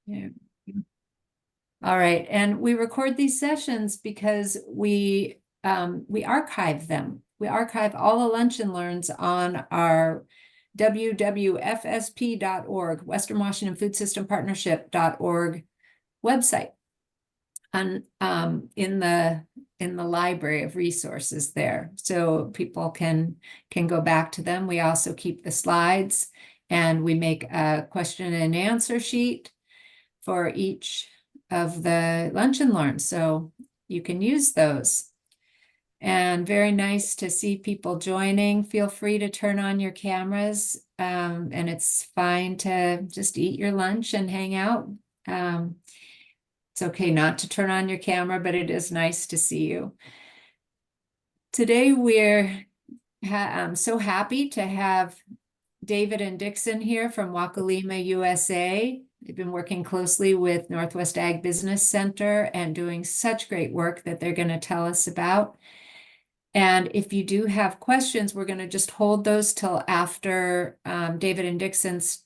Yeah. All right, and we record these sessions because we archive them. We archive all the lunch and learns on our www.fsp.org, Western Washington Food System Partnership.org website, on in the library of resources there, so people can go back to them. We also keep the slides, and we make a question and answer sheet for each of the lunch and learns, so you can use those. And very nice to see people joining. Feel free to turn on your cameras, and it's fine to just eat your lunch and hang out. It's okay not to turn on your camera, but it is nice to see you. Today I'm so happy to have David and Dickson here from Wakulima USA. They've been working closely with Northwest Ag Business Center and doing such great work that they're going to tell us about. And if you do have questions, we're going to just hold those till after David and Dickson's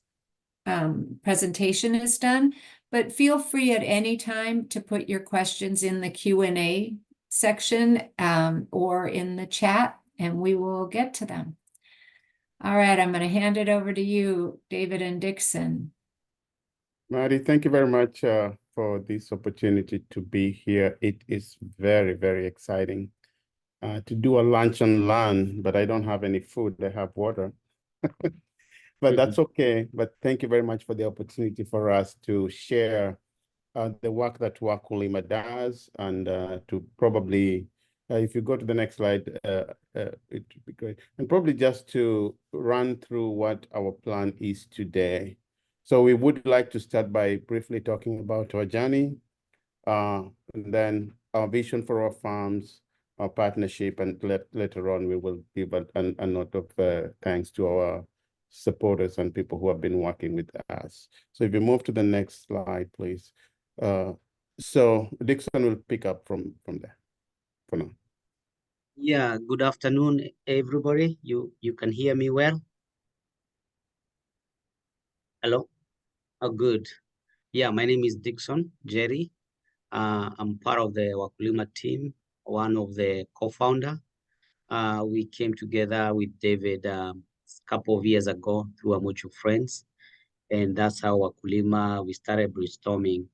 presentation is done. But feel free at any time to put your questions in the Q&A section or in the chat, and we will get to them. All right, I'm going to hand it over to you, David and Dickson. Marty, thank you very much for this opportunity to be here. It is very, very exciting to do a lunch and learn, but I don't have any food. I have water. But that's okay. But thank you very much for the opportunity for us to share the work that Wakulima does, and to probably, if you go to the next slide, it would be great. And probably just to run through what our plan is today. So we would like to start by briefly talking about our journey, and then our vision for our farms, our partnership, and later on we will give a note of thanks to our supporters and people who have been working with us. So if you move to the next slide, please. So Dickson will pick up from there for now. Yeah, good afternoon, everybody. You can hear me well? Hello? Oh, good. Yeah, my name is Dickson Njeri. I'm part of the Wakulima team, one of the co-founder. We came together with David a couple of years ago through our mutual friends. And that's how Wakulima, we started brainstorming.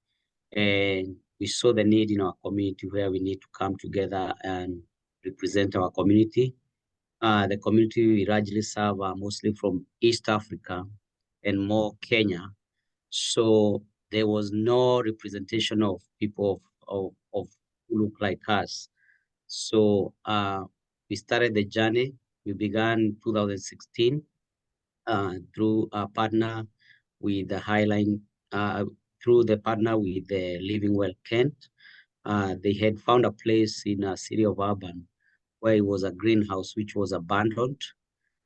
And we saw the need in our community where we need to come together and represent our community. The community we largely serve are mostly from East Africa and more Kenya. So there was no representation of people of who look like us. So we started the journey. We began in 2016 through a partner with the Highline, through the partner with the Living Well Kent. They had found a place in a city of Urban where it was a greenhouse which was abandoned.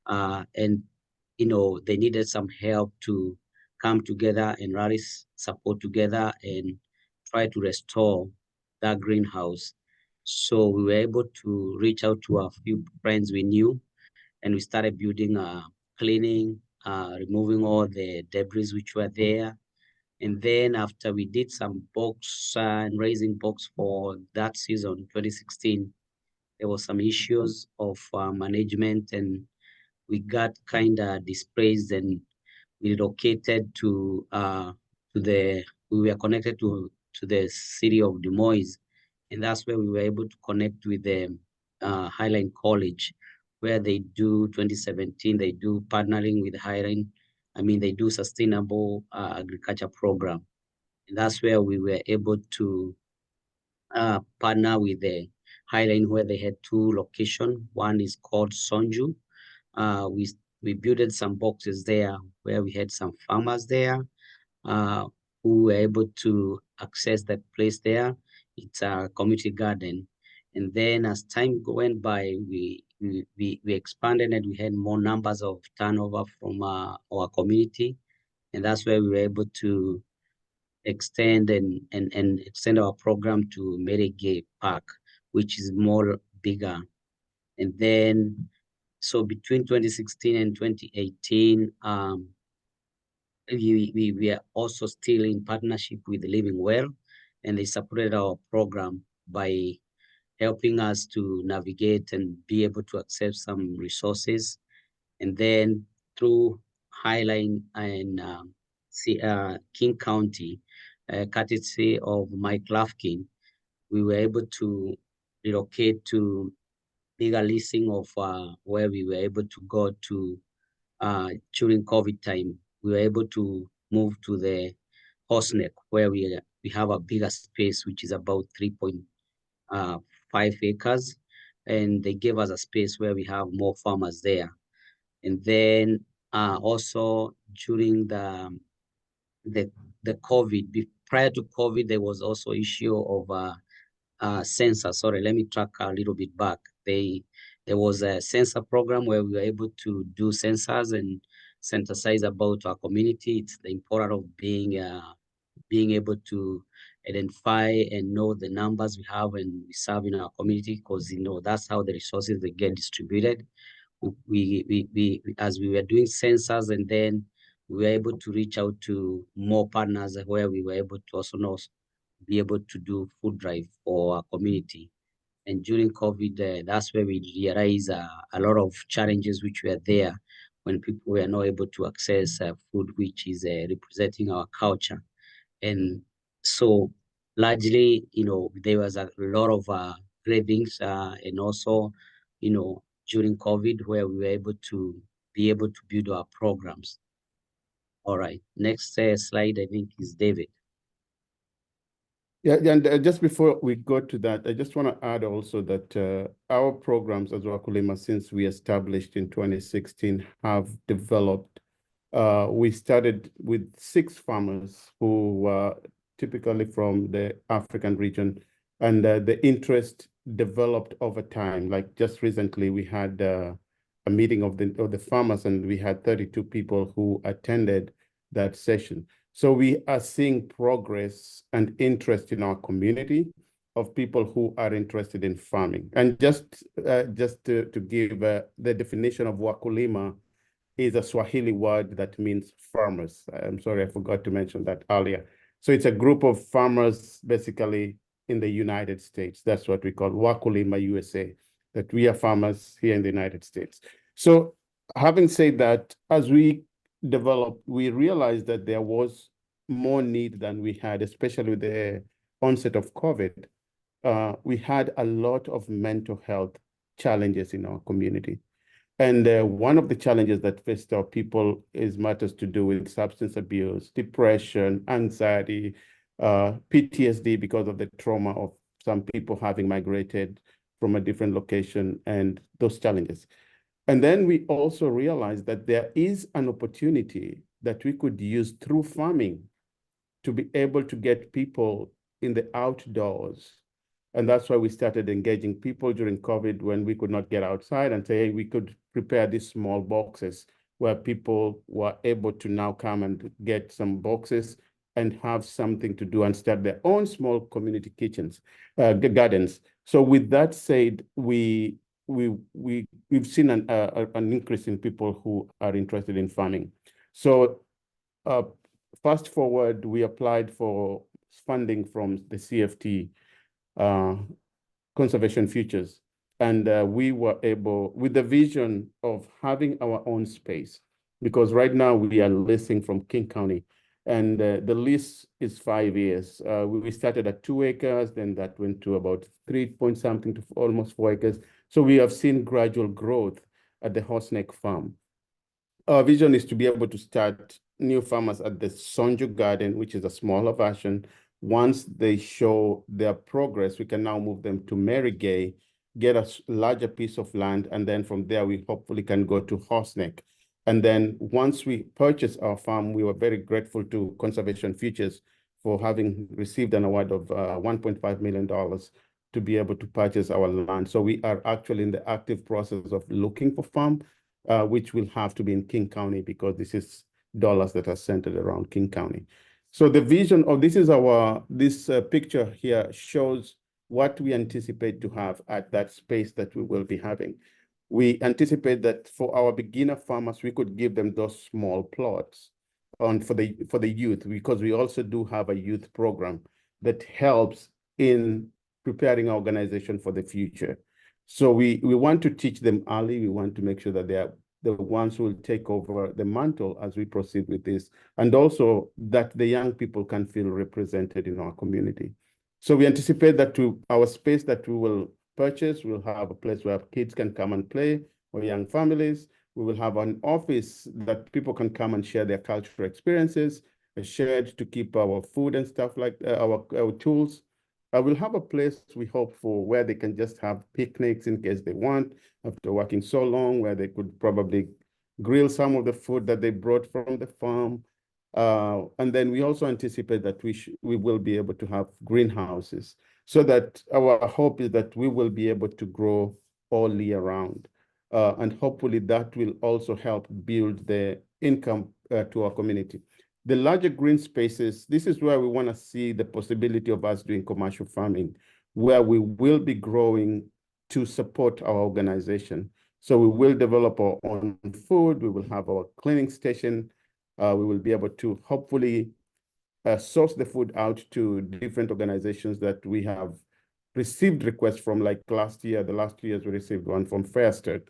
And, you know, they needed some help to come together and rally support together and try to restore that greenhouse. So we were able to reach out to a few friends we knew, and we started building, cleaning, removing all the debris which were there. And then after we did some box and raising box for that season, 2016, there was some issues of management, and we got kind of displaced, and we relocated to we were connected to the city of Des Moines, and that's where we were able to connect with the Highline College, where they do 2017, they do partnering with Highline. I mean, they do sustainable agriculture program. And that's where we were able to partner with the Highline, where they had two locations. One is called Sonju. We built some boxes there where we had some farmers there who were able to access that place there. It's a community garden. And then as time went by, we expanded, and we had more numbers of turnover from our community. And that's where we were able to extend and extend our program to Merigay Park, which is more bigger. And then, so between 2016 and 2018, we are also still in partnership with Living Well, and they supported our program by helping us to navigate and be able to access some resources. And then through Highline and King County, courtesy of Mike Lafkin, we were able to relocate to bigger listing of where we were able to go to during COVID time. We were able to move to the Hosneck, where we have a bigger space, which is about 3.5 acres. And they gave us a space where we have more farmers there. And then also during the COVID, prior to COVID, there was also issue of census. Sorry, let me track a little bit back. There was a census program where we were able to do census and synthesize about our community. It's the importance of being able to identify and know the numbers we have and we serve in our community, because that's how the resources they get distributed. As we were doing census, and then we were able to reach out to more partners where we were able to also be able to do food drive for our community. And during COVID, that's where we realized a lot of challenges which were there when people were not able to access food, which is representing our culture. And so largely, there was a lot of cravings and also, during COVID, where we were able to build our programs. All right, next slide, I think, is David. Yeah, and just before we go to that, I just want to add also that our programs as Wakulima, since we established in 2016, have developed. We started with 6 farmers who were typically from the African region, and the interest developed over time. Like just recently, we had a meeting of the farmers, and we had 32 people who attended that session. So we are seeing progress and interest in our community of people who are interested in farming. And just to give the definition of Wakulima is a Swahili word that means farmers. I'm sorry, I forgot to mention that earlier. So it's a group of farmers basically in the United States. That's what we call Wakulima USA, that we are farmers here in the United States. So having said that, as we developed, we realized that there was more need than we had, especially with the onset of COVID. We had a lot of mental health challenges in our community. And one of the challenges that faced our people is matters to do with substance abuse, depression, anxiety, PTSD because of the trauma of some people having migrated from a different location and those challenges. And then we also realized that there is an opportunity that we could use through farming to be able to get people in the outdoors. And that's why we started engaging people during COVID when we could not get outside, and say, hey, we could prepare these small boxes where people were able to now come and get some boxes and have something to do and start their own small community kitchens, gardens. So with that said, we've seen an increase in people who are interested in farming. So fast forward, we applied for funding from the CFT, Conservation Futures. And we were able, with the vision of having our own space, because right now we are leasing from King County, and the lease is 5 years. We started at 2 acres, then that went to about 3 point something to almost 4 acres. So we have seen gradual growth at the Horseneck farm. Our vision is to be able to start new farmers at the Sonju Garden, which is a smaller version. Once they show their progress, we can now move them to Mary Gay, get a larger piece of land, and then from there, we hopefully can go to Horseneck. And then once we purchase our farm, we were very grateful to Conservation Futures for having received an award of $1.5 million to be able to purchase our land. So we are actually in the active process of looking for farm, which will have to be in King County, because this is dollars that are centered around King County. So the vision of this picture here shows what we anticipate to have at that space that we will be having. We anticipate that for our beginner farmers, we could give them those small plots for the youth, because we also do have a youth program that helps in preparing our organization for the future. So we want to teach them early. We want to make sure that they are the ones who will take over the mantle as we proceed with this, and also that the young people can feel represented in our community. So we anticipate that our space that we will purchase, we'll have a place where kids can come and play, or young families. We will have an office that people can come and share their cultural experiences, a shed to keep our food and stuff like our tools. We'll have a place, we hope, for where they can just have picnics in case they want, after working so long, where they could probably grill some of the food that they brought from the farm. And then we also anticipate that we will be able to have greenhouses, so that our hope is that we will be able to grow all year round. And hopefully that will also help build the income to our community. The larger green spaces, this is where we want to see the possibility of us doing commercial farming, where we will be growing to support our organization. So we will develop our own food, we will have our cleaning station, we will be able to hopefully source the food out to different organizations that we have received requests from, like last year. The last 2 years we received one from Fair State,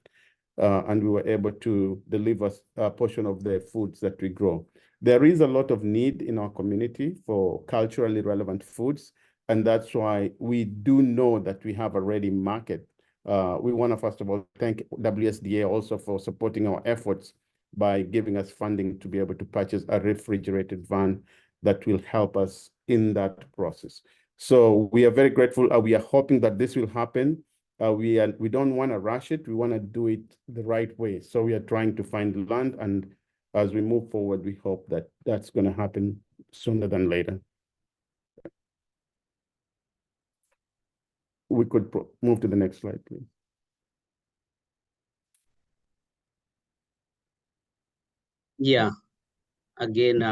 and we were able to deliver a portion of the foods that we grow. There is a lot of need in our community for culturally relevant foods, and that's why we do know that we have a ready market. We want to, first of all, thank WSDA also for supporting our efforts by giving us funding to be able to purchase a refrigerated van that will help us in that process. So we are very grateful. We are hoping that this will happen. We don't want to rush it. We want to do it the right way. So we are trying to find land, and as we move forward, we hope that that's going to happen sooner than later. We could move to the next slide, please. Yeah, again,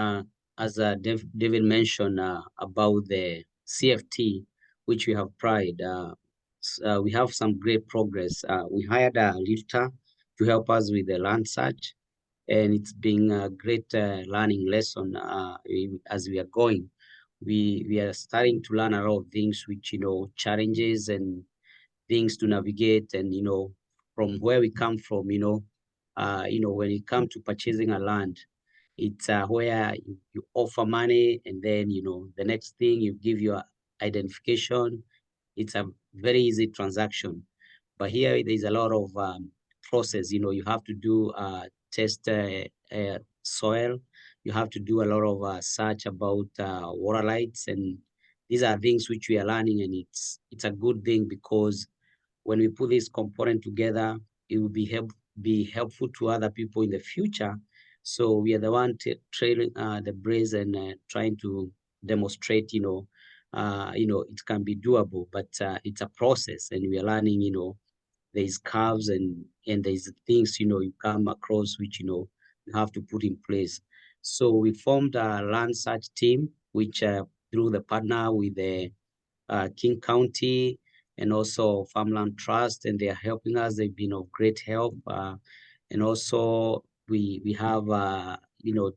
as David mentioned about the CFT, which we have pride, we have some great progress. We hired a realtor to help us with the land search, and it's been a great learning lesson as we are going. We are starting to learn a lot of things, which, challenges and things to navigate, and, from where we come from, when it comes to purchasing a land, it's where you offer money, and then, the next thing you give your identification. It's a very easy transaction. But here there's a lot of process. You have to do test soil. You have to do a lot of search about water rights, and these are things which we are learning, and it's a good thing, because when we put this component together, it will be helpful to other people in the future. So we are the one trailing the breeze and trying to demonstrate, it can be doable, but it's a process, and we are learning, there's curves and there's things, you come across which, you have to put in place. So we formed a land search team, which through the partner with the King County and also Farmland Trust, and they are helping us. They've been of great help. And also we have,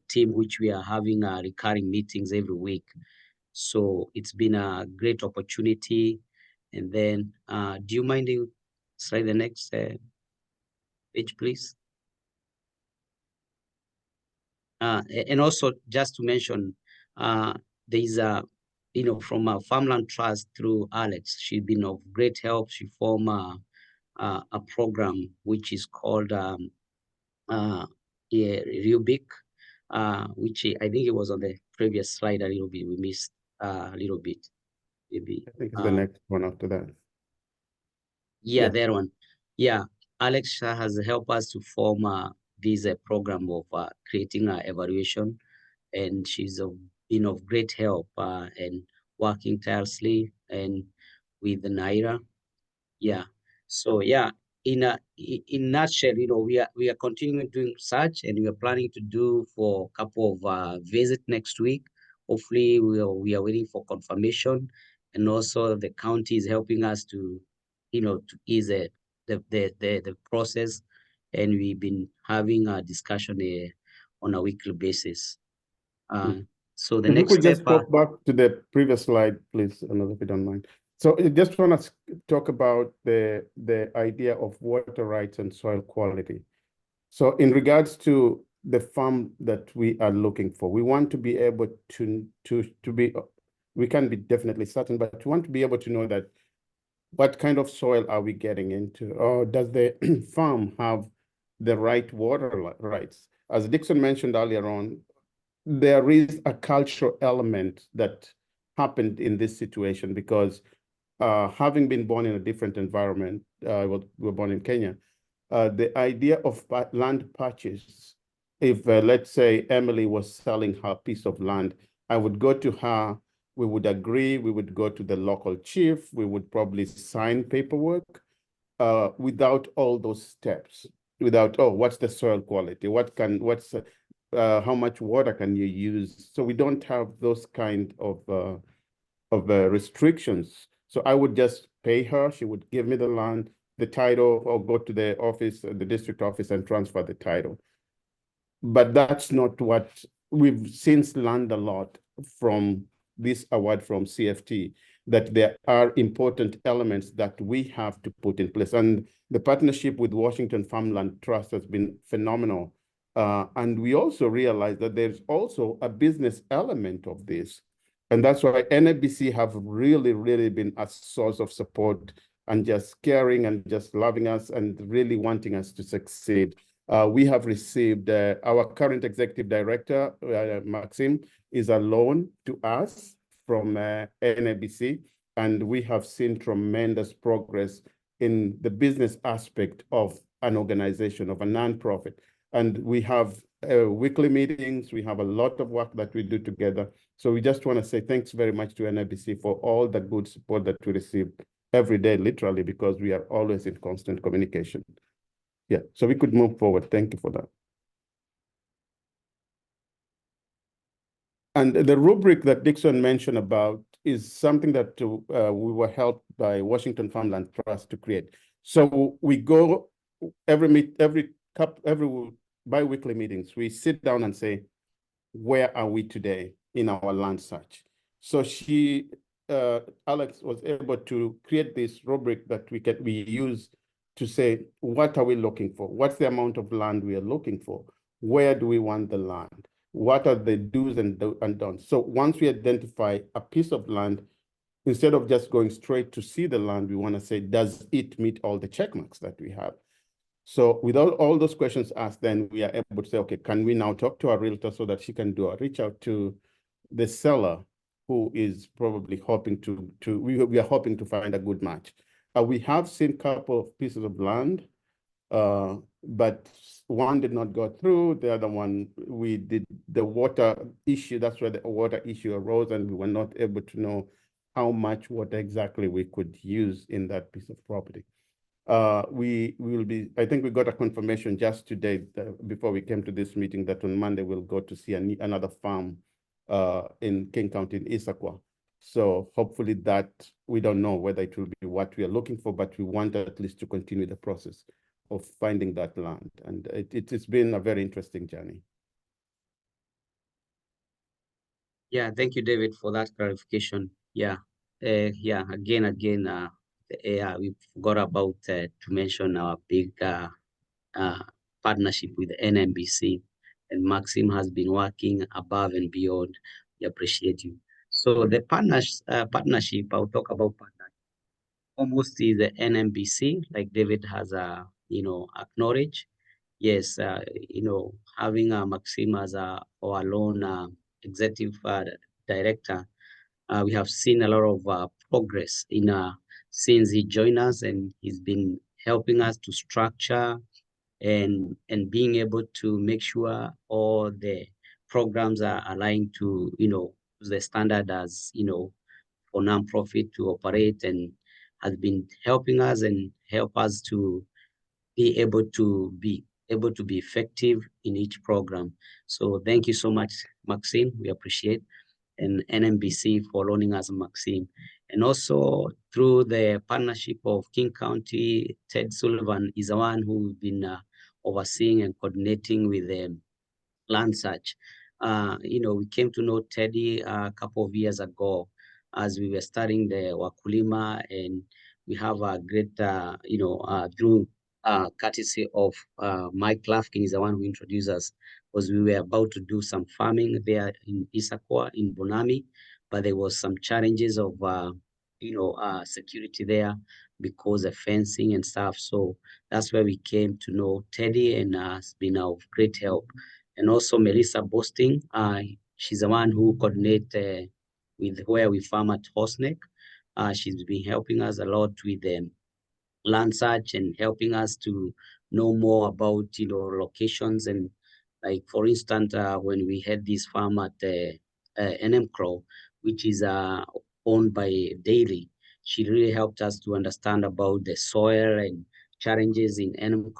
team which we are having recurring meetings every week. So it's been a great opportunity. And then, do you mind you slide the next page, please? And also just to mention, there's a, from a Farmland Trust through Alex, she's been of great help. She formed a program which is called Rubik, which I think it was on the previous slide a little bit. We missed a little bit, maybe. I think it's the next one after that. Yeah, that one. Yeah, Alex has helped us to form this program of creating an evaluation, and she's been of great help and working tirelessly and with Naira. Yeah. So yeah, in a nutshell, we are continuing doing such, and we are planning to do for a couple of visits next week. Hopefully, we are waiting for confirmation, and also the county is helping us to, to ease the process, and we've been having a discussion on a weekly basis. So the If we next could just step, go back to the previous slide, please, Another, if you don't mind. So I just want to talk about the idea of water rights and soil quality. So in regards to the farm that we are looking for, we want to be able to be, we can be definitely certain, but we want to be able to know that what kind of soil are we getting into? Or does the farm have the right water rights? As Dickson mentioned earlier on, there is a cultural element that happened in this situation because having been born in a different environment, we were born in Kenya, the idea of land purchase, if let's say Emily was selling her piece of land, I would go to her, we would agree, we would go to the local chief, we would probably sign paperwork without all those steps, without, oh, what's the soil quality? How much water can you use? So we don't have those kind of restrictions. So I would just pay her, she would give me the land, the title, or go to the office, the district office, and transfer the title. But that's not what we've since learned a lot from this award from CFT, that there are important elements that we have to put in place. And the partnership with Washington Farmland Trust has been phenomenal. And we also realize that there's also a business element of this. And that's why NABC have really, really been a source of support and just caring and just loving us and really wanting us to succeed. We have received, our current executive director, Maxim, is a loan to us from NABC, and we have seen tremendous progress in the business aspect of an organization, of a nonprofit. And we have weekly meetings, we have a lot of work that we do together. So we just want to say thanks very much to NABC for all the good support that we receive every day, literally, because we are always in constant communication. Yeah, so we could move forward. Thank you for that. And the rubric that Dickson mentioned about is something that we were helped by Washington Farmland Trust to create. So we go every bi-weekly meetings, we sit down and say, where are we today in our land search? So Alex was able to create this rubric that we use to say, what are we looking for? What's the amount of land we are looking for? Where do we want the land? What are the do's and don'ts? So once we identify a piece of land, instead of just going straight to see the land, we want to say, does it meet all the check marks that we have? So with all those questions asked, then we are able to say, okay, can we now talk to our realtor so that she can do a reach out to the seller who is probably hoping we are hoping to find a good match. We have seen a couple of pieces of land, but one did not go through. The other one, we did the water issue. That's where the water issue arose, and we were not able to know how much water exactly we could use in that piece of property. We will be, I think we got a confirmation just today before we came to this meeting that on Monday we'll go to see another farm in King County in Issaquah. So hopefully that, we don't know whether it will be what we are looking for, but we want at least to continue the process of finding that land. And it's been a very interesting journey. Yeah, thank you, David, for that clarification. Yeah, again, we forgot about to mention our big partnership with the NMBC, and Maxim has been working above and beyond. We appreciate you. So the partnership, I'll talk about partnership. Almost is the NMBC, like David has acknowledged. Yes, having Maxim as our lone executive director, we have seen a lot of progress since he joined us, and he's been helping us to structure and being able to make sure all the programs are aligned to the standard as for nonprofit to operate, and has been helping us and help us to be able to be effective in each program. So thank you so much, Maxime. We appreciate, and NMBC for loaning us Maxime. And also through the partnership of King County, Ted Sullivan is the one who's been overseeing and coordinating with the land search. we came to know Teddy a couple of years ago as we were studying the Wakulima, and we have a great, through courtesy of Mike Lafkin is the one who introduced us, because we were about to do some farming there in Issaquah, in Bonami, but there was some challenges of, security there because of fencing and stuff. So that's where we came to know Teddy, and it's been of great help. And also Melissa Bosting, she's the one who coordinates with where we farm at Horseneck. She's been helping us a lot with land search and helping us to know more about, locations. And like, for instance, when we had this farm at NM which is owned by Daily, she really helped us to understand about the soil and challenges in NM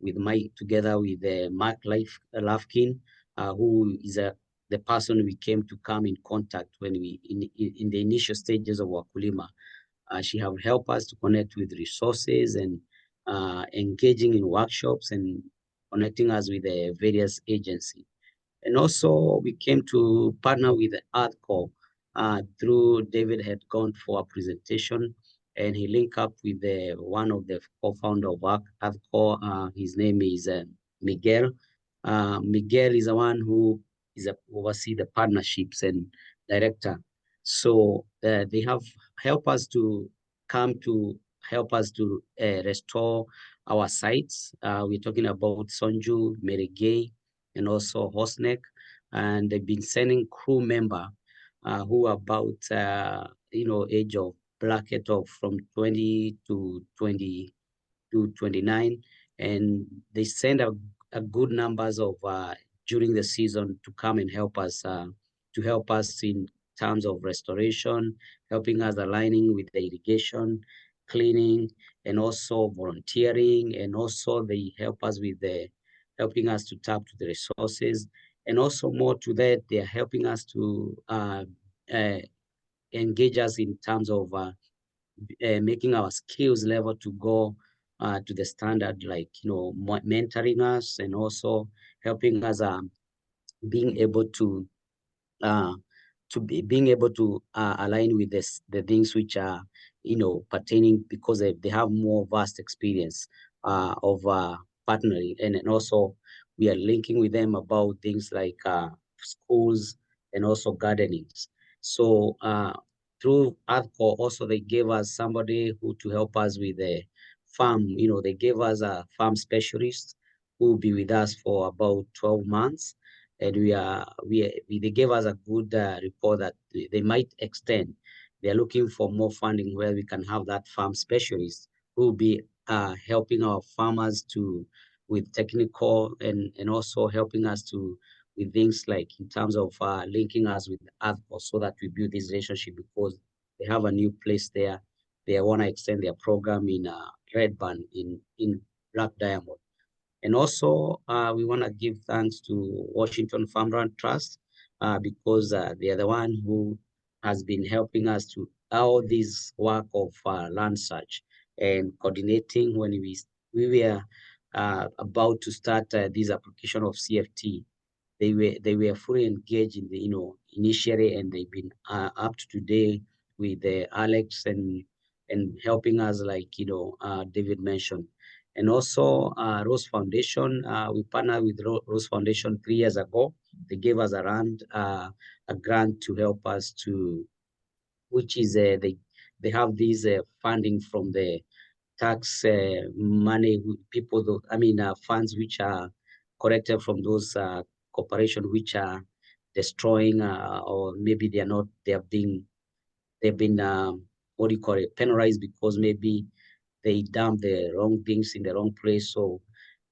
with Mike, together with Mark Lafkin, who is the person we came to come in contact when we in the initial stages of Wakulima. She have helped us to connect with resources and engaging in workshops and connecting us with the various agencies. And also we came to partner with ArtCo through David had gone for a presentation, and he linked up with one of the co-founder of ArtCo. His name is Miguel. Miguel is the one who is oversee the partnerships and director. So they have helped us to help us to restore our sites. We're talking about Sonju, Merigay, and also Horseneck, and they've been sending crew member who are about age of bracket of from 20 to 29, and they send a good numbers of during the season to come and help us in terms of restoration, helping us aligning with the irrigation, cleaning, and also volunteering, and also they help us with helping us to tap to the resources, and also more to that, they are helping us to engage us in terms of making our skills level to go to the standard, like, mentoring us, and also helping us being able to being able to align with the things which are, pertaining, because they have more vast experience of partnering, and also we are linking with them about things like schools and also gardenings. So through ARTCO also, they gave us somebody who to help us with the farm. They gave us a farm specialist who will be with us for about 12 months. And they gave us a good report that they might extend. They're looking for more funding where we can have that farm specialist who will be helping our farmers with technical and also helping us with things like in terms of linking us with ARTCO, so that we build this relationship, because they have a new place there. They want to extend their program in Red Band in Black Diamond. And also, we want to give thanks to Washington Farmland Trust because they are the one who has been helping us to all this work of land search and coordinating when we were about to start this application of CFT. They were fully engaged in the initially, and they've been up to today with Alex and helping us, like David mentioned. And also Rose Foundation, we partnered with Rose Foundation 3 years ago. They gave us a grant to help us which is they have these funding from the tax money, funds which are collected from those corporations which are destroying or maybe they have been penalized because maybe they dump the wrong things in the wrong place. So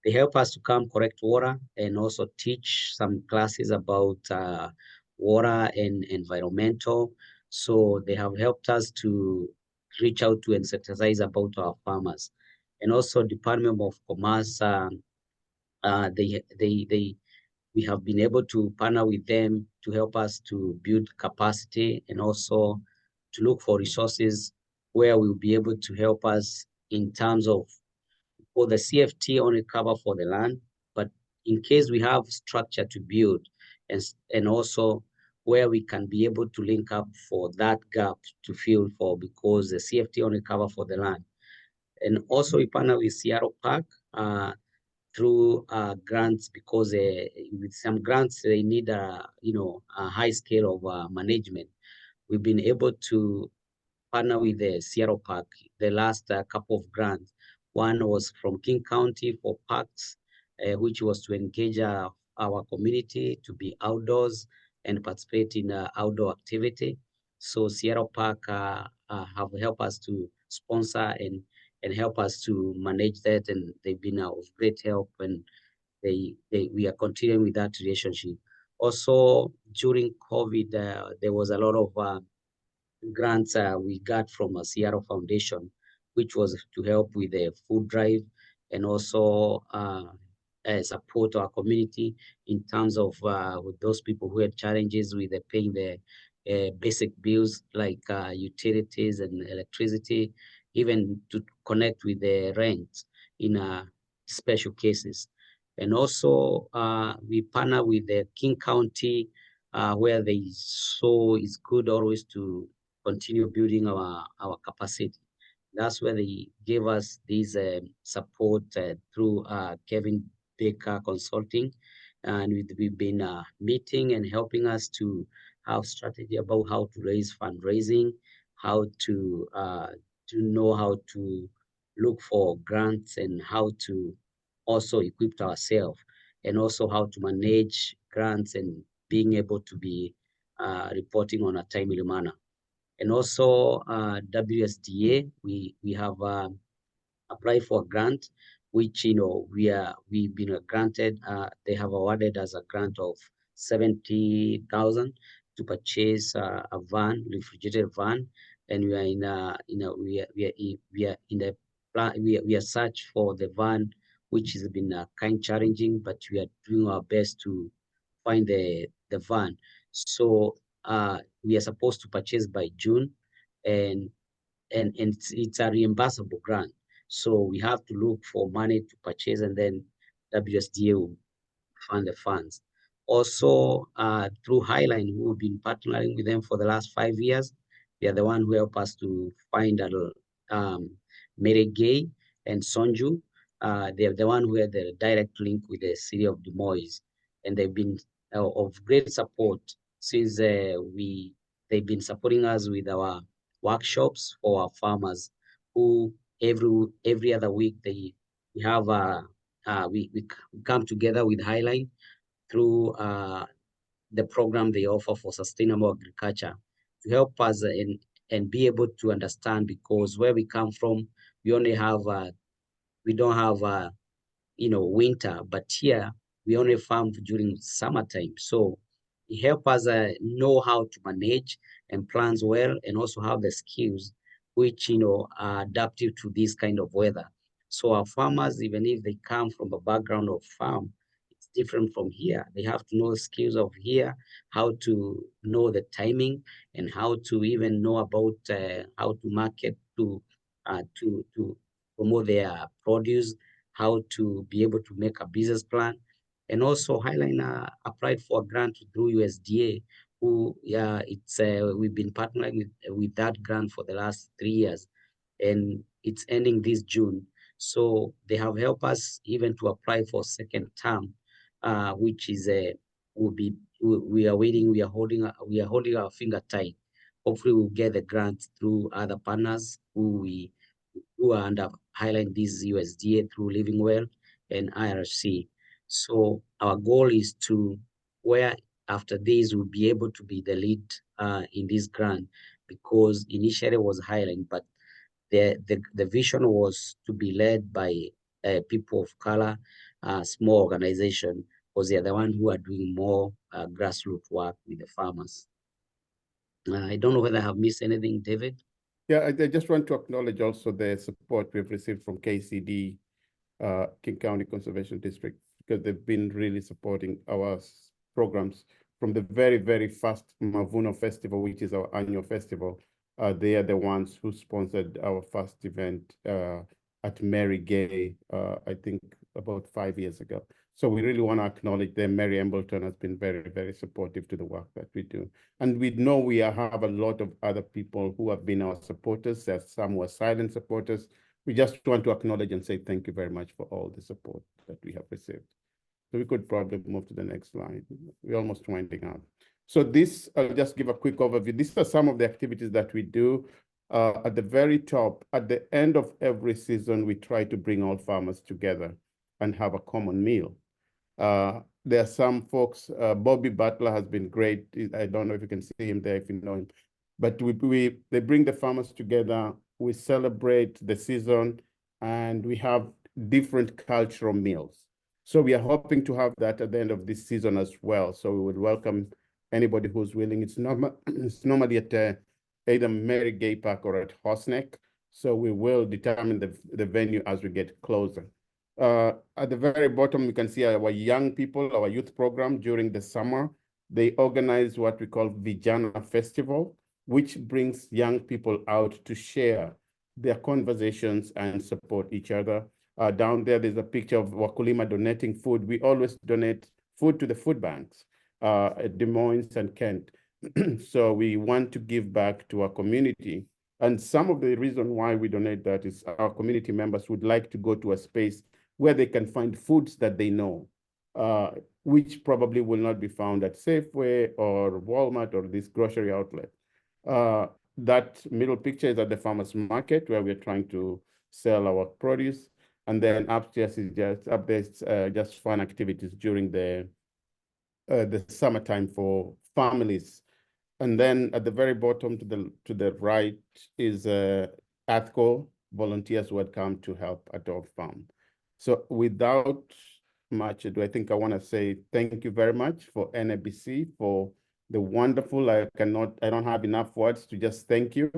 they help us to come correct water and also teach some classes about water and environmental. So they have helped us to reach out to and sensitize about our farmers. And also Department of Commerce, we have been able to partner with them to help us to build capacity and also to look for resources where we'll be able to help us in terms of, for the CFT only cover for the land, but in case we have structure to build and also where we can be able to link up for that gap to fill for, because the CFT only cover for the land. And also we partner with Seattle Park through grants, because with some grants they need a high scale of management. We've been able to partner with the Seattle Park. The last couple of grants, one was from King County for parks, which was to engage our community to be outdoors and participate in outdoor activity. So Seattle Park have helped us to sponsor and help us to manage that, and they've been of great help, and we are continuing with that relationship. Also, during COVID, there was a lot of grants we got from a Seattle Foundation, which was to help with the food drive, and also support our community in terms of with those people who had challenges with paying the basic bills like utilities and electricity, even to connect with the rent in special cases. And also we partner with the King County where they saw it's good always to continue building our capacity. That's where they gave us this support through Kevin Baker Consulting, and we've been meeting and helping us to have strategy about how to raise fundraising, how to know how to look for grants, and how to also equip ourselves, and also how to manage grants and being able to be reporting on a timely manner. And also WSDA, we have applied for a grant, which we've been granted. They have awarded us a grant of 70,000 to purchase a van, refrigerated van, and we are we are search for the van, which has been kind challenging, but we are doing our best to find the van. So we are supposed to purchase by June, and it's a reimbursable grant. So we have to look for money to purchase, and then WSDA will fund the funds. Also, through Highline, we've been partnering with them for the last 5 years. They are the one who help us to find Mary Gay and Sonju. They are the one who had the direct link with the city of Des Moines, and they've been of great support since they've been supporting us with our workshops for our farmers, who every other week we have we come together with Highline through the program they offer for sustainable agriculture to help us and be able to understand, because where we come from, we only have we don't have winter, but here we only farm during summertime. So it helps us know how to manage and plan well, and also have the skills which are adaptive to this kind of weather. So our farmers, even if they come from a background of farm, it's different from here. They have to know the skills of here, how to know the timing, and how to even know about how to market to promote their produce, how to be able to make a business plan. And also Highline applied for a grant through USDA, who we've been partnering with that grant for the last 3 years, and it's ending this June. So they have helped us even to apply for second term, which is we are waiting. We are holding our finger tight. Hopefully we'll get the grant through other partners who are under Highline this USDA through Living Well and IRC. So our goal is to, where after this we'll be able to be the lead in this grant, because initially it was Highline, but the vision was to be led by people of color, small organization, because they are the ones who are doing more grassroots work with the farmers. I don't know whether I have missed anything, David. Yeah, I just want to acknowledge also the support we've received from KCD, King County Conservation District, because they've been really supporting our programs from the very, very first Mavuno Festival, which is our annual festival. They are the ones who sponsored our first event at Mary Gay, I think about 5 years ago. So we really want to acknowledge them. Mary Embleton has been very, very supportive to the work that we do. And we know we have a lot of other people who have been our supporters. There's some who are silent supporters. We just want to acknowledge and say thank you very much for all the support that we have received. So we could probably move to the next slide. We're almost winding up. So this, I'll just give a quick overview. These are some of the activities that we do. At the very top, at the end of every season, we try to bring all farmers together and have a common meal. There are some folks, Bobby Butler has been great. I don't know if you can see him there, if you know him. But they bring the farmers together, we celebrate the season, and we have different cultural meals. So we are hoping to have that at the end of this season as well. So we would welcome anybody who's willing. It's normally at either Mary Gay Park or at Horseneck. So we will determine the venue as we get closer. At the very bottom, you can see our young people, our youth program during the summer. They organize what we call Vijana Festival, which brings young people out to share their conversations and support each other. Down there, there's a picture of Wakulima donating food. We always donate food to the food banks at Des Moines and Kent. So we want to give back to our community. And some of the reason why we donate that is our community members would like to go to a space where they can find foods that they know, which probably will not be found at Safeway or Walmart or this grocery outlet. That middle picture is at the farmers market where we're trying to sell our produce. And then upstairs is just fun activities during the summertime for families. And then at the very bottom to the right is ATHCO volunteers who had come to help at our farm. So without much ado, I think I want to say thank you very much for NABC for the wonderful. I don't have enough words to just thank you.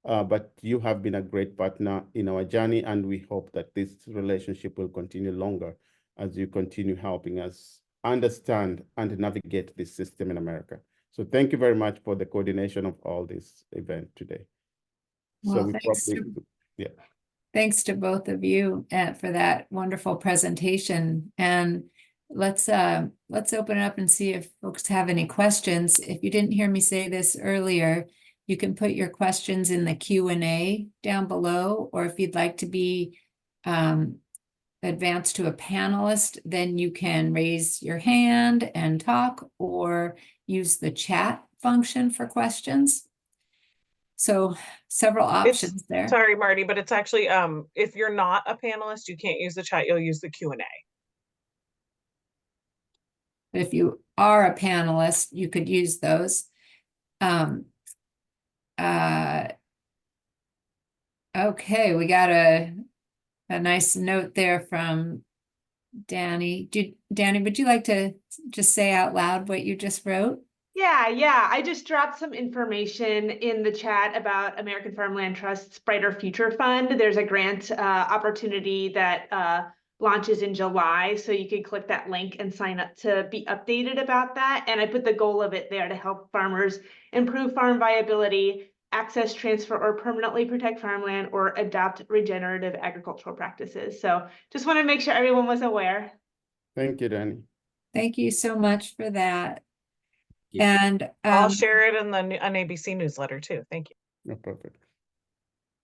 But you have been a great partner in our journey, and we hope that this relationship will continue longer as you continue helping us understand and navigate this system in America. So thank you very much for the coordination of all this event today. Well, thanks to both of you for that wonderful presentation. And let's open it up and see if folks have any questions. If you didn't hear me say this earlier, you can put your questions in the Q&A down below, or if you'd like to be advanced to a panelist, then you can raise your hand and talk or use the chat function for questions. So several options there. Sorry, Marty, but it's actually, if you're not a panelist, you can't use the chat, you'll use the Q&A. If you are a panelist, you could use those. Okay, we got a nice note there from Danny. Danny, would you like to just say out loud what you just wrote? Yeah. I just dropped some information in the chat about American Farmland Trust's Brighter Future Fund. There's a grant opportunity that launches in July, so you can click that link and sign up to be updated about that. And I put the goal of it there to help farmers improve farm viability, access, transfer, or permanently protect farmland, or adopt regenerative agricultural practices. So just want to make sure everyone was aware. Thank you, Danny. Thank you so much for that. Yeah. And I'll share it in the NABC newsletter too. Thank you. Oh, perfect.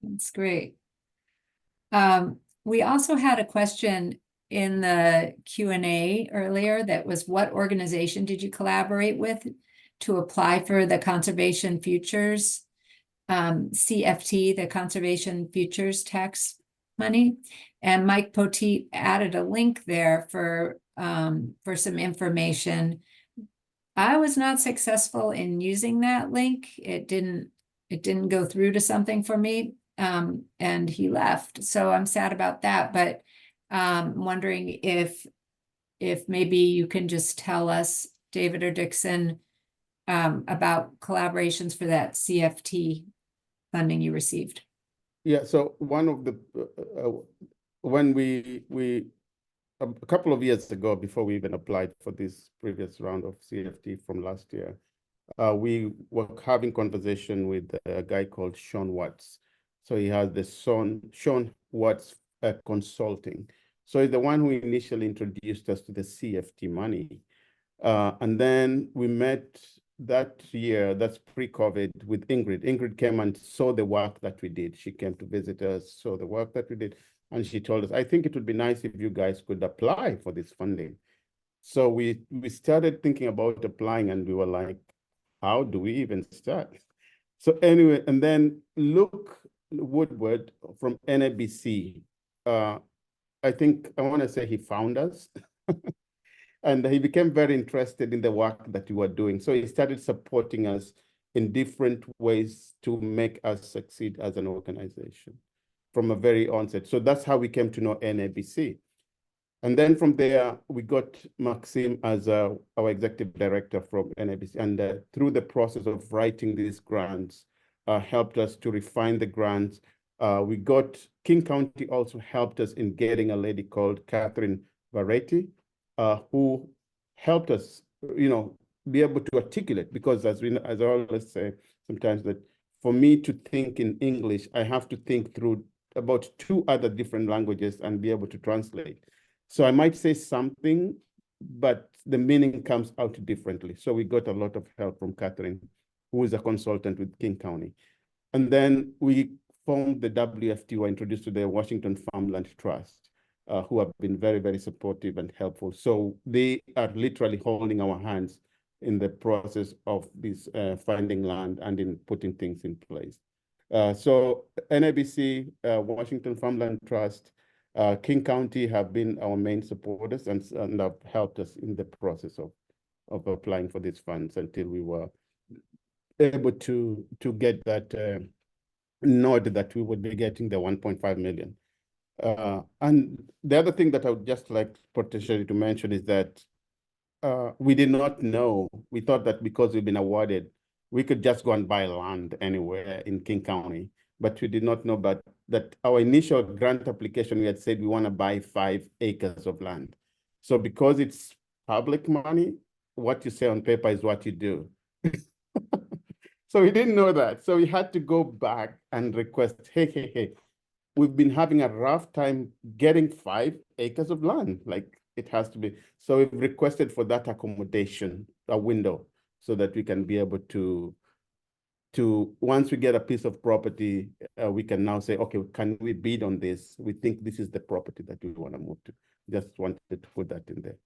That's great. We also had a question in the Q&A earlier that was, what organization did you collaborate with to apply for the Conservation Futures, CFT, the Conservation Futures tax money? And Mike Poteet added a link there for some information. I was not successful in using that link. It didn't go through to something for me. And he left. So I'm sad about that, but I'm wondering if maybe you can just tell us, David or Dickson, about collaborations for that CFT funding you received. Yeah, so one of the, when we a couple of years ago, before we even applied for this previous round of CFT from last year, we were having conversation with a guy called Sean Watts. So he has the Sean Watts Consulting. So he's the one who initially introduced us to the CFT money. And then we met that year, that's pre-COVID, with Ingrid. Ingrid came and saw the work that we did. She came to visit us, saw the work that we did, and she told us, I think it would be nice if you guys could apply for this funding. So we started thinking about applying, and we were like, how do we even start? So anyway, and then Luke Woodward from NABC, I think I want to say he found us. And he became very interested in the work that we were doing. So he started supporting us in different ways to make us succeed as an organization from a very onset. So that's how we came to know NABC. And then from there, we got Maxime as our executive director from NABC. And through the process of writing these grants, helped us to refine the grants. We got King County also helped us in getting a lady called Catherine Varetti, who helped us, be able to articulate, because as I always say sometimes, that for me to think in English, I have to think through about 2 other different languages and be able to translate. So I might say something, but the meaning comes out differently. So we got a lot of help from Catherine, who is a consultant with King County. And then we formed the WFT, were introduced to the Washington Farmland Trust, who have been very, very supportive and helpful. So they are literally holding our hands in the process of this finding land and in putting things in place. So NABC, Washington Farmland Trust, King County have been our main supporters and have helped us in the process of applying for these funds until we were able to get that nod that we would be getting the 1.5 million. And the other thing that I would just like potentially to mention is that we did not know. We thought that because we've been awarded, we could just go and buy land anywhere in King County, but we did not know that our initial grant application, we had said we want to buy 5 acres of land. So because it's public money, what you say on paper is what you do. So we didn't know that. So we had to go back and request, hey, we've been having a rough time getting 5 acres of land. Like, it has to be. So we've requested for that accommodation, a window, so that we can be able to once we get a piece of property, we can now say, okay, can we bid on this? We think this is the property that we want to move to. Just wanted to put that in there.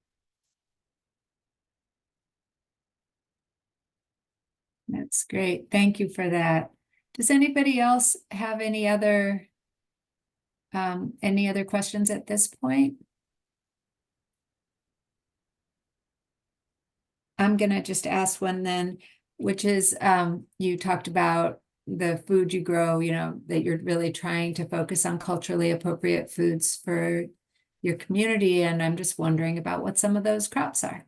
That's great. Thank you for that. Does anybody else have any other questions at this point? I'm gonna just ask one then, which is, you talked about the food you grow, that you're really trying to focus on culturally appropriate foods for your community. And I'm just wondering about what some of those crops are.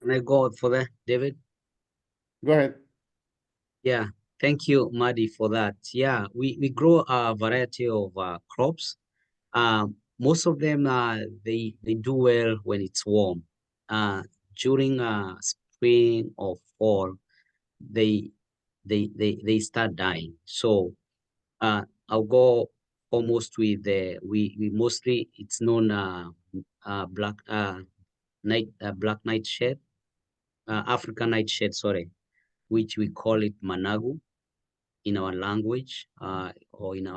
Can I go out for that, David? Go ahead. Yeah, thank you, Maddie, for that. Yeah, we grow a variety of crops. Most of them, they do well when it's warm. During spring or fall, they start dying. So I'll go almost with we mostly, it's known black nightshade, African nightshade, sorry, which we call it managu in our language, or in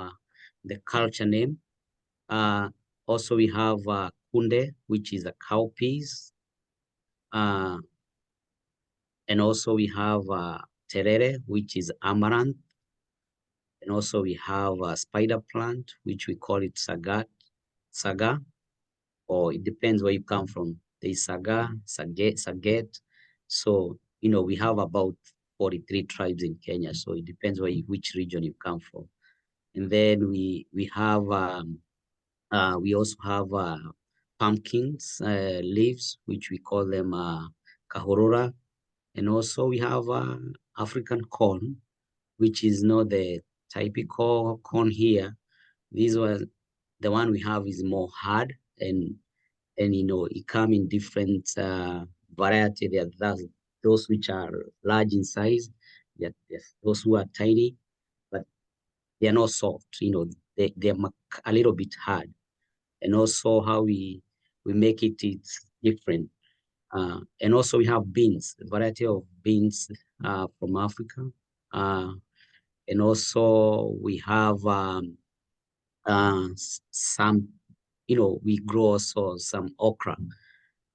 the culture name. Also, we have kunde, which is a cowpeas. And also we have terere, which is amaranth. And also we have a spider plant, which we call it saga, or it depends where you come from. There's saga, saget. So, we have about 43 tribes in Kenya. So it depends which region you come from. And then we have, we also have pumpkins, leaves, which we call them kahurura. And also we have African corn, which is not the typical corn here. This was the one we have is more hard, and it come in different variety. There are those which are large in size. There's those who are tiny, but they are not soft. they're a little bit hard. And also how we make it, it's different. And also we have beans, a variety of beans from Africa. And also we have some, we grow also some okra.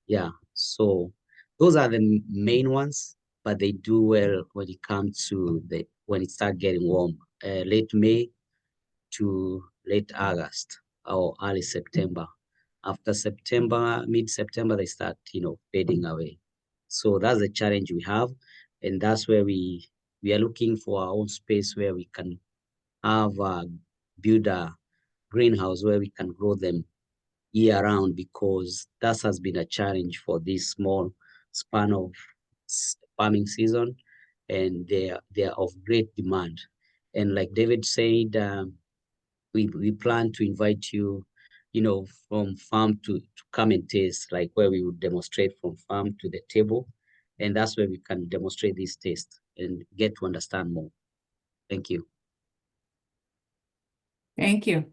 Yeah, so those are the main ones, but they do well when it comes to when it starts getting warm, late May to late August or early September. After September, mid-September, they start, fading away. So that's the challenge we have. And that's where we are looking for our own space where we can have build a greenhouse where we can grow them year round, because that has been a challenge for this small span of farming season, and they are of great demand. And like David said, we plan to invite you, from farm to come and taste, like where we would demonstrate from farm to the table, and that's where we can demonstrate this taste and get to understand more. Thank you. Thank you.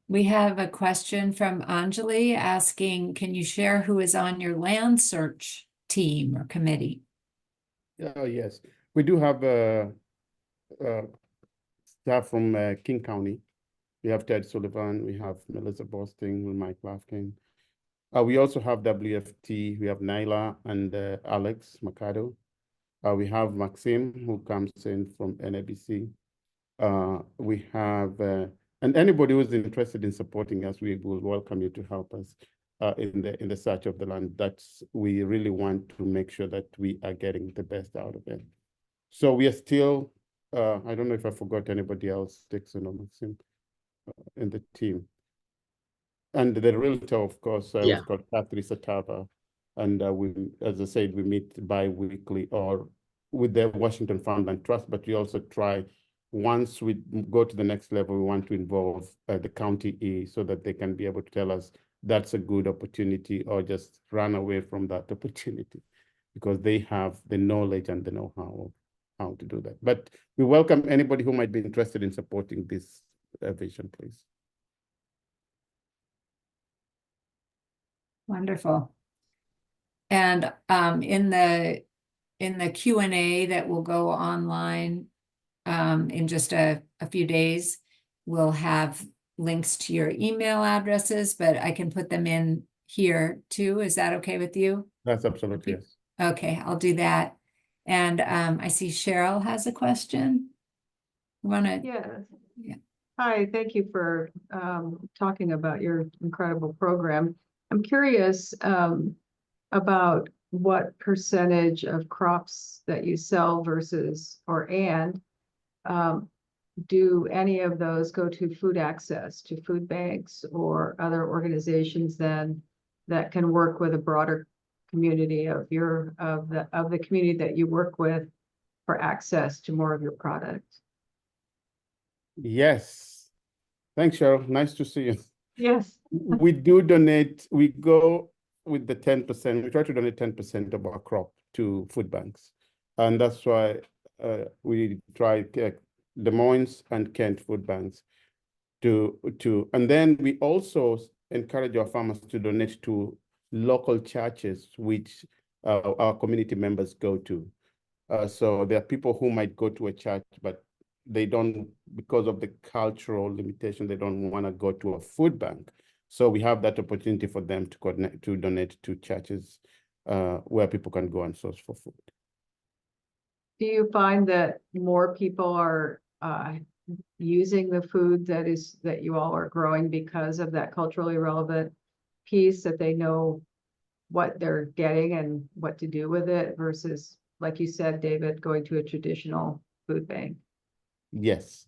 We have a question from Anjali asking, can you share who is on your land search team or committee? Yes, we do have staff from King County. We have Ted Sullivan, we have Melissa Bosting, Mike Lafkin. We also have WFT, we have Naila and Alex Mercado. We have Maxime, who comes in from NABC. We have, and anybody who's interested in supporting us, we will welcome you to help us in the search of the land. We really want to make sure that we are getting the best out of it. So we are still, I don't know if I forgot anybody else, Dickson or Maxime, in the team. And the realtor, of course, was called Catherine Satava. And as I said, we meet bi-weekly or with the Washington Farmland Trust, but we also try, once we go to the next level, we want to involve the county E so that they can be able to tell us that's a good opportunity, or just run away from that opportunity, because they have the knowledge and the know-how of how to do that. But we welcome anybody who might be interested in supporting this vision, please. Wonderful. And in the Q&A that will go online in just a few days, we'll have links to your email addresses, but I can put them in here too. Is that okay with you? That's absolutely yes. Okay, I'll do that. And I see Cheryl has a question. Yeah. Hi, thank you for talking about your incredible program. I'm curious about what percentage of crops that you sell versus, do any of those go to food access, to food banks or other organizations then that can work with a broader community of the community that you work with for access to more of your product? Yes. Thanks, Cheryl. Nice to see you. Yes. We do donate, we go with the 10%, we try to donate 10% of our crop to food banks. And that's why we try Des Moines and Kent food banks and then we also encourage our farmers to donate to local churches, which our community members go to. So there are people who might go to a church, but they don't, because of the cultural limitation, they don't want to go to a food bank. So we have that opportunity for them to donate to churches where people can go and source for food. Do you find that more people are using the food that you all are growing because of that culturally relevant piece, that they know what they're getting and what to do with it, versus, like you said, David, going to a traditional food bank? Yes.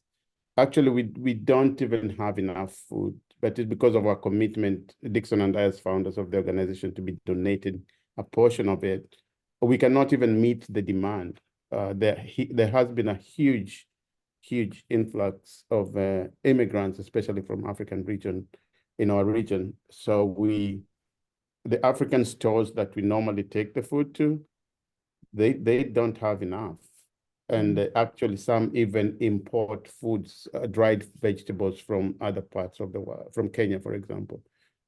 Actually, we don't even have enough food, but it's because of our commitment, Dickson and I as founders of the organization, to be donating a portion of it. We cannot even meet the demand. There has been a huge influx of immigrants, especially from African region, in our region. So the African stores that we normally take the food to, they don't have enough. And actually some even import foods, dried vegetables from other parts of the world, from Kenya, for example,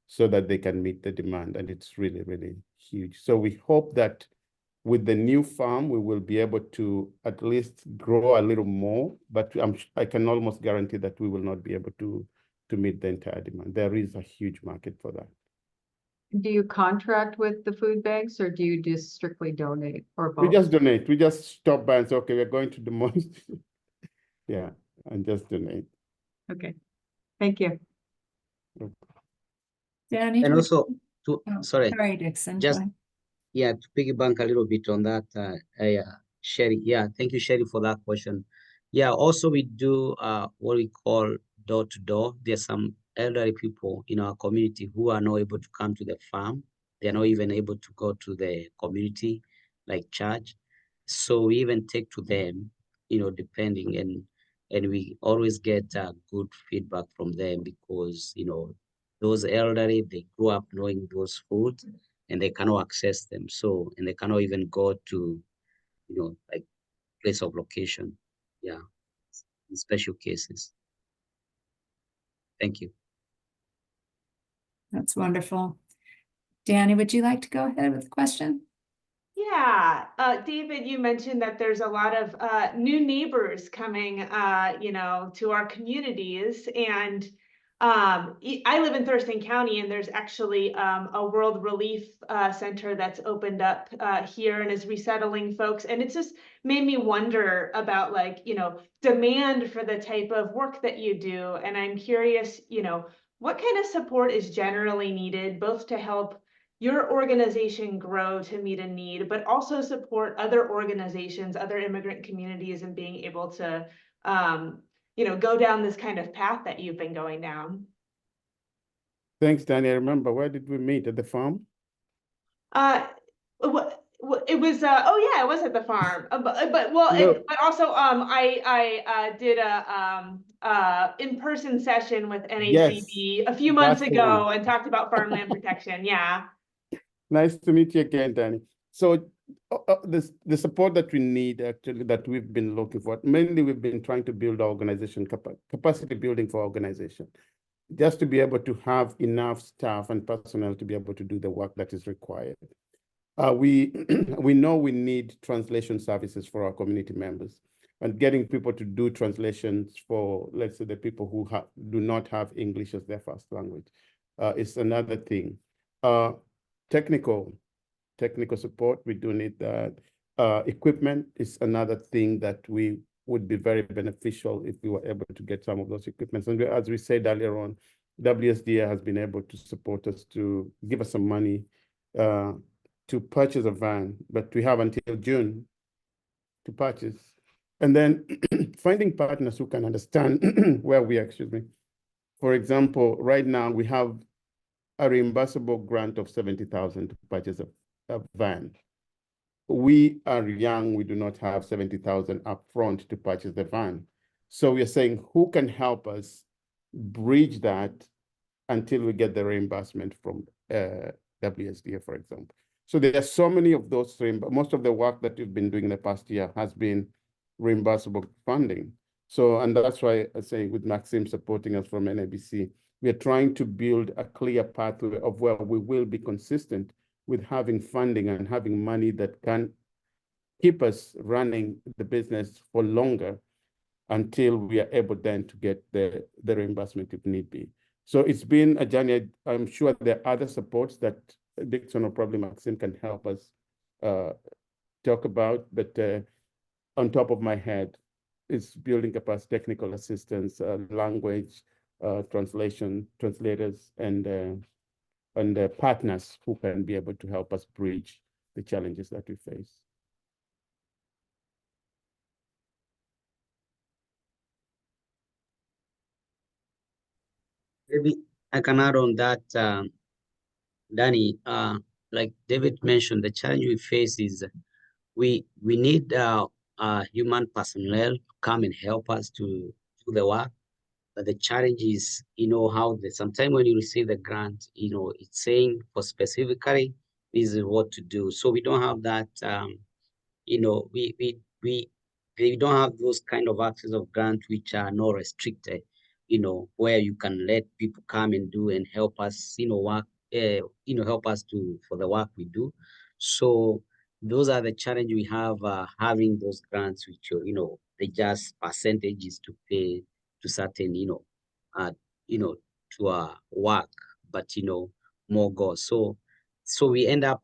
so that they can meet the demand. And it's really, really huge. So we hope that with the new farm, we will be able to at least grow a little more, but I can almost guarantee that we will not be able to meet the entire demand. There is a huge market for that. Do you contract with the food banks or do you just strictly donate, or We both? just donate. We just stop by and say, okay, we're going to the most. Yeah, and just donate. Okay, thank you. Danny? And would- also, oh, sorry, Sorry, Dixon. go just ahead. yeah, to piggyback a little bit on that, Sherry. Yeah, thank you, Sherry, for that question. Yeah, also we do what we call door to door. There's some elderly people in our community who are not able to come to the farm. They're not even able to go to the community, like church. So we even take to them, depending, and we always get good feedback from them because, those elderly, they grew up knowing those foods and they cannot access them. So, and they cannot even go to, like place of location. Yeah, in special cases. Thank you. That's wonderful. Danny, would you like to go ahead with the question? Yeah, David, you mentioned that there's a lot of new neighbors coming, to our communities, and I live in Thurston County, and there's actually a World Relief Center that's opened up here and is resettling folks, and it's just made me wonder about demand for the type of work that you do, and I'm curious, what kind of support is generally needed, both to help your organization grow to meet a need, but also support other organizations, other immigrant communities, and being able to, go down this kind of path that you've been going down. Thanks, Danny. I remember, where did we meet? At the farm? It was, oh yeah, it was at the farm, but also, I did a in-person session with NACB a few months ago and talked about farmland protection. Yeah. Nice to meet you again, Danny. So the support that we need, actually, that we've been looking for, mainly we've been trying to build organization capacity building for organization, just to be able to have enough staff and personnel to be able to do the work that is required. We know we need translation services for our community members, and getting people to do translations for, let's say, the people who do not have English as their first language is another thing. Technical support, we do need that. Equipment is another thing that we would be very beneficial if we were able to get some of those equipments. And as we said earlier on, WSDA has been able to support us, to give us some money to purchase a van, but we have until June to purchase. And then finding partners who can understand where we are, excuse me. For example, right now we have a reimbursable grant of $70,000 to purchase a van. We are young, we do not have $70,000 upfront to purchase the van. So we are saying, who can help us bridge that until we get the reimbursement from WSDA, for example. So there are so many of those, most of the work that we've been doing in the past year has been reimbursable funding. So, and that's why I say, with Maxime supporting us from NABC, we are trying to build a clear pathway of where we will be consistent with having funding and having money that can keep us running the business for longer until we are able then to get the reimbursement if need be. So it's been a journey. I'm sure there are other supports that Dickson or probably Maxime can help us talk about, but on top of my head is building capacity, technical assistance, language, translators, and partners who can be able to help us bridge the challenges that we face. Maybe I can add on that, Danny. Like David mentioned, the challenge we face is we need human personnel to come and help us to do the work. But the challenge is, how sometimes when you receive the grant, it's saying for specifically, this is what to do. So we don't have that, we they don't have those kind of access of grants which are not restricted, where you can let people come and do and help us, work, help us for the work we do. So those are the challenge we have, having those grants, which, they just percentages to pay to certain, to work, but, more goals. So we end up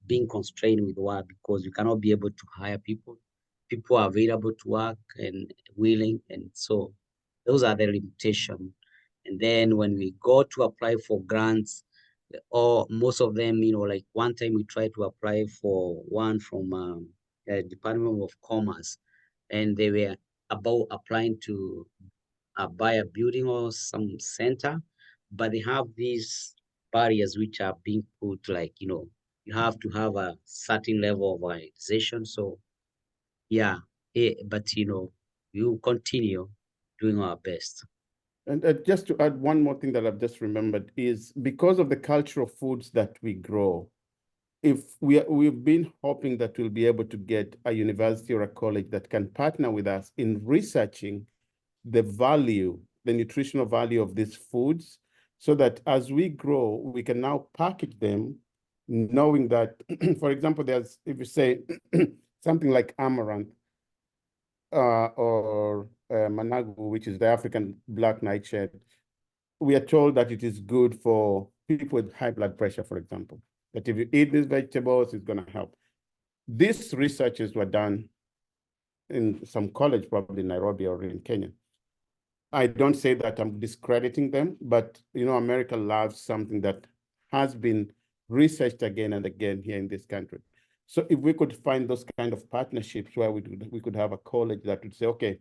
being constrained with work because you cannot be able to hire people. People are available to work and willing, and so those are the limitations. And then when we go to apply for grants, or most of them, like one time we tried to apply for one from Department of Commerce, and they were about applying to buy a building or some center, but they have these barriers which are being put, like, you have to have a certain level of organization. So yeah, but you continue doing our best. And just to add one more thing that I've just remembered is because of the cultural foods that we grow, if we've been hoping that we'll be able to get a university or a college that can partner with us in researching the value, the nutritional value of these foods, so that as we grow, we can now package them, knowing that, for example, if you say something like amaranth, or managu, which is the African black nightshade, we are told that it is good for people with high blood pressure, for example, that if you eat these vegetables, it's going to help. These researches were done in some college, probably in Nairobi or in Kenya. I don't say that I'm discrediting them, but America loves something that has been researched again and again here in this country. So if we could find those kind of partnerships where we could have a college that would say, okay,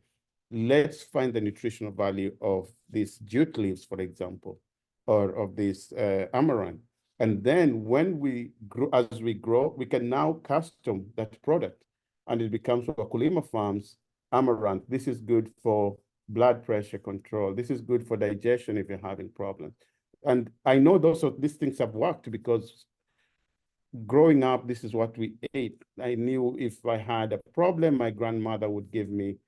let's find the nutritional value of these jute leaves, for example, or of this amaranth. And then when as we grow, we can now custom that product, and it becomes Wakulima Farms amaranth. This is good for blood pressure control. This is good for digestion if you're having problems. And I know these things have worked because growing up, this is what we ate. I knew if I had a problem, my grandmother would give me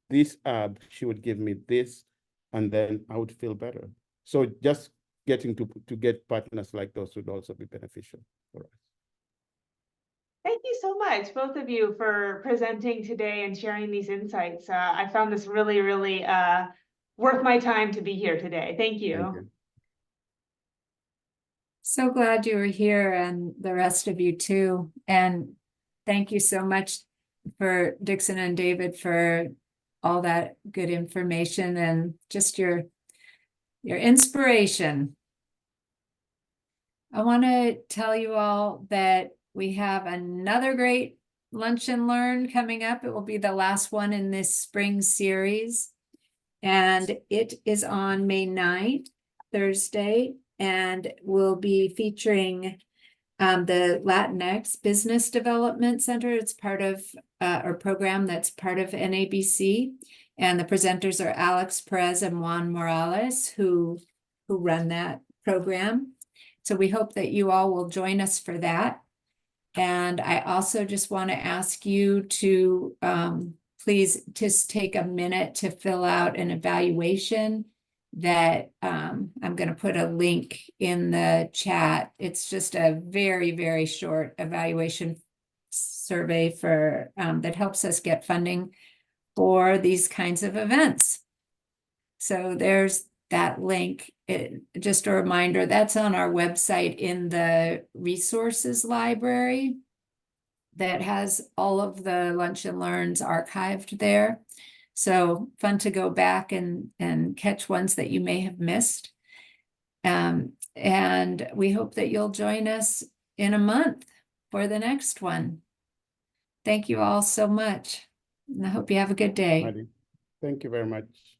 this herb, she would give me this, and then I would feel better. So just getting to get partners like those would also be beneficial for us. Thank you so much, both of you, for presenting today and sharing these insights. I found this really, really worth my time to be here today. Thank you. Thank you. So glad you were here, and the rest of you too. And thank you so much for Dickson and David for all that good information and just your inspiration. I want to tell you all that we have another great Lunch and Learn coming up. It will be the last one in this spring series. And it is on May 9th, Thursday, and we'll be featuring the Latinx Business Development Center. It's part of our program that's part of NABC. And the presenters are Alex Perez and Juan Morales, who run that program. So we hope that you all will join us for that. And I also just want to ask you to please just take a minute to fill out an evaluation that I'm going to put a link in the chat. It's just a very, very short evaluation survey for that helps us get funding for these kinds of events. So there's that link. Just a reminder, that's on our website in the resources library that has all of the Lunch and Learns archived there. So fun to go back and catch ones that you may have missed. And we hope that you'll join us in a month for the next one. Thank you all so much. And I hope you have a good day. Thank you very much.